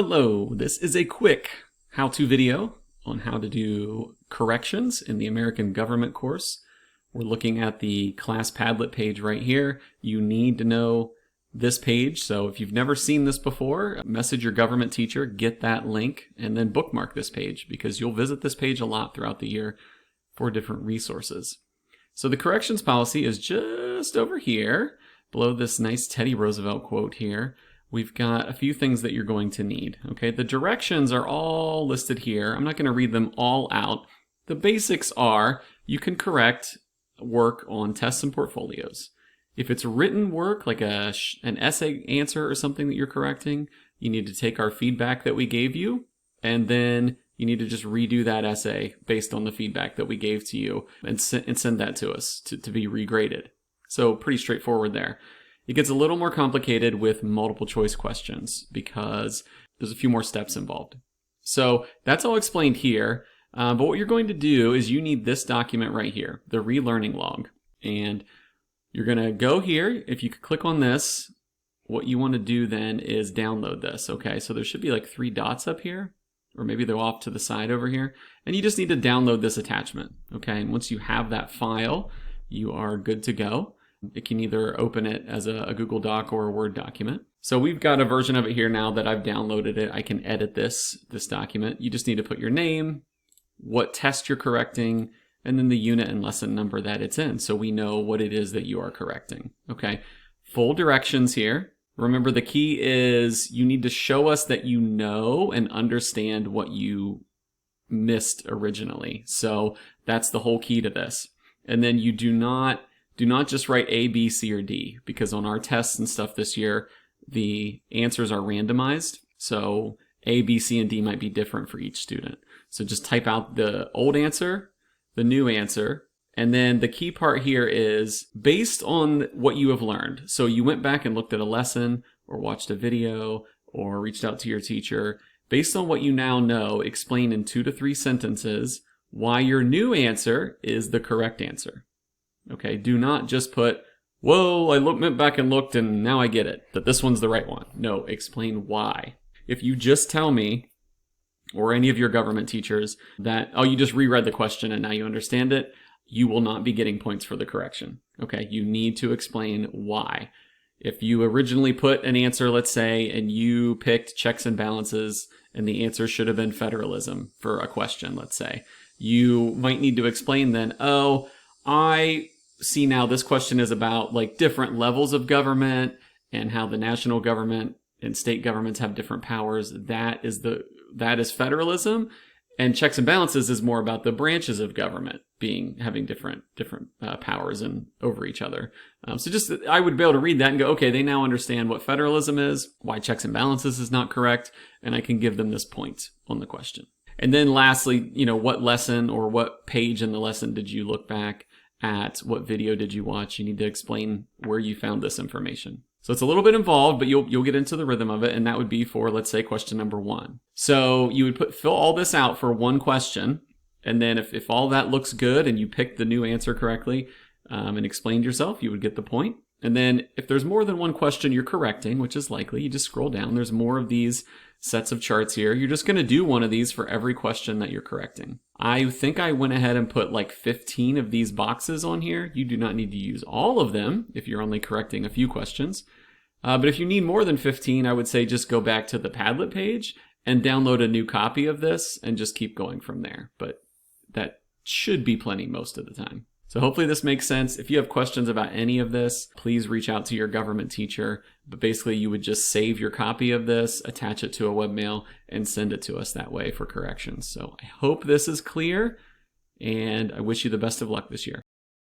Hello, this is a quick how-to video on how to do corrections in the American Government course. We're looking at the class Padlet page right here. You need to know this page, so if you've never seen this before, message your government teacher, get that link, and then bookmark this page because you'll visit this page a lot throughout the year for different resources. So the corrections policy is just over here, below this nice Teddy Roosevelt quote here. We've got a few things that you're going to need. Okay, the directions are all listed here. I'm not going to read them all out. The basics are you can correct work on tests and portfolios. If it's written work, like an essay answer or something that you're correcting, you need to take our feedback that we gave you, and then you need to just redo that essay based on the feedback that we gave to you and send that to us to be regraded. So pretty straightforward there. It gets a little more complicated with multiple choice questions because there's a few more steps involved. So that's all explained here. But what you're going to do is you need this document right here, the relearning log. And you're going to go here. If you could click on this, what you want to do then is download this. Okay, so there should be like 3 dots up here, or maybe they're off to the side over here. And you just need to download this attachment. Okay, and once you have that file, you are good to go. It can either open it as a Google Doc or a Word document. So we've got a version of it here now that I've downloaded it. I can edit this document. You just need to put your name, what test you're correcting, and then the unit and lesson number that it's in so we know what it is that you are correcting. Okay, full directions here. Remember, the key is you need to show us that you know and understand what you missed originally. So that's the whole key to this. And then you do not just write A, B, C, or D, because on our tests and stuff this year, the answers are randomized. So A, B, C, and D might be different for each student. So just type out the old answer, the new answer, and then the key part here is based on what you have learned. So you went back and looked at a lesson or watched a video or reached out to your teacher. Based on what you now know, explain in 2 to 3 sentences why your new answer is the correct answer. Okay, do not just put, whoa, I went back and looked and now I get it, that this one's the right one. No, explain why. If you just tell me, or any of your government teachers, that, oh, you just reread the question and now you understand it, you will not be getting points for the correction. Okay, you need to explain why. If you originally put an answer, let's say, and you picked checks and balances, and the answer should have been federalism for a question, let's say, you might need to explain then, oh, I see now this question is about like different levels of government and how the national government and state governments have different powers. That is federalism, and checks and balances is more about the branches of government having different powers and over each other. So just I would be able to read that and go, okay, they now understand what federalism is, why checks and balances is not correct, and I can give them this point on the question. And then lastly, what lesson or what page in the lesson did you look back at? What video did you watch? You need to explain where you found this information. So it's a little bit involved, but you'll get into the rhythm of it, and that would be for, let's say, question number 1. So you would fill all this out for one question, and then if all that looks good and you picked the new answer correctly and explained yourself, you would get the point. And then if there's more than one question you're correcting, which is likely, you just scroll down. There's more of these sets of charts here. You're just going to do one of these for every question that you're correcting. I think I went ahead and put like 15 of these boxes on here. You do not need to use all of them if you're only correcting a few questions. But if you need more than 15, I would say just go back to the Padlet page and download a new copy of this and just keep going from there. But that should be plenty most of the time. So hopefully this makes sense. If you have questions about any of this, please reach out to your government teacher. But basically you would just save your copy of this, attach it to a webmail, and send it to us that way for corrections. So I hope this is clear, and I wish you the best of luck this year.